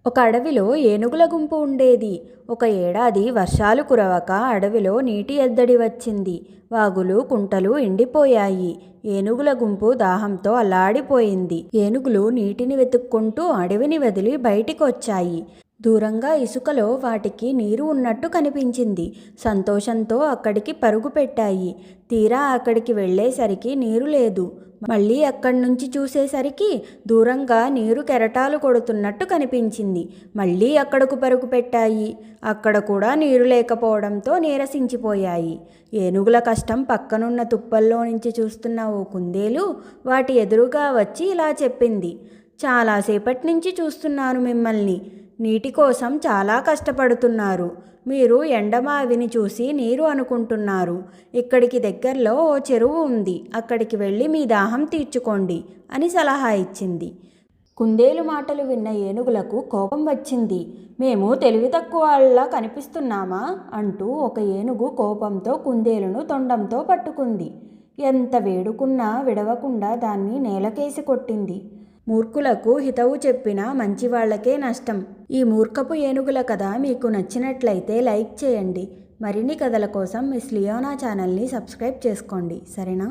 ఒక అడవిలో ఏనుగుల గుంపు ఉండేది. ఒక ఏడాది వర్షాలు కురవక అడవిలో నీటి ఎద్దడి వచ్చింది. వాగులు కుంటలు ఎండిపోయాయి. ఏనుగుల గుంపు దాహంతో అల్లాడిపోయింది. ఏనుగులు నీటిని వెతుక్కుంటూ అడవిని వదిలి బయటికొచ్చాయి. దూరంగా ఇసుకలో వాటికి నీరు ఉన్నట్టు కనిపించింది. సంతోషంతో అక్కడికి పరుగు పెట్టాయి. తీరా అక్కడికి వెళ్ళేసరికి నీరు లేదు. మళ్ళీ అక్కడి నుంచి చూసేసరికి దూరంగా నీరు కెరటాలు కొడుతున్నట్టు కనిపించింది. మళ్ళీ అక్కడకు పరుగు పెట్టాయి. అక్కడ కూడా నీరు లేకపోవడంతో నీరసించిపోయాయి. ఏనుగుల కష్టం పక్కనున్న తుప్పల్లో నుంచి చూస్తున్న ఓ కుందేలు వాటి ఎదురుగా వచ్చి ఇలా చెప్పింది. చాలాసేపటి నుంచి చూస్తున్నాను మిమ్మల్ని. నీటి కోసం చాలా కష్టపడుతున్నారు. మీరు ఎండమావిని చూసి నీరు అనుకుంటున్నారు. ఇక్కడికి దగ్గరలో ఓ చెరువు ఉంది. అక్కడికి వెళ్ళి మీ దాహం తీర్చుకోండి అని సలహా ఇచ్చింది. కుందేలు మాటలు విన్న ఏనుగులకు కోపం వచ్చింది. మేము తెలివి తక్కువ వాళ్ళలా కనిపిస్తున్నామా అంటూ ఒక ఏనుగు కోపంతో కుందేలును తొండంతో పట్టుకుంది. ఎంత వేడుకున్నా విడవకుండా దాన్ని నేలకేసి కొట్టింది. మూర్ఖులకు హితవు చెప్పినా మంచివాళ్లకే నష్టం. ఈ మూర్ఖపు ఏనుగుల కథ మీకు నచ్చినట్లయితే లైక్ చేయండి. మరిన్ని కథల కోసం మిస్ లియోనా ఛానల్ని సబ్స్క్రైబ్ చేసుకోండి. సరేనా?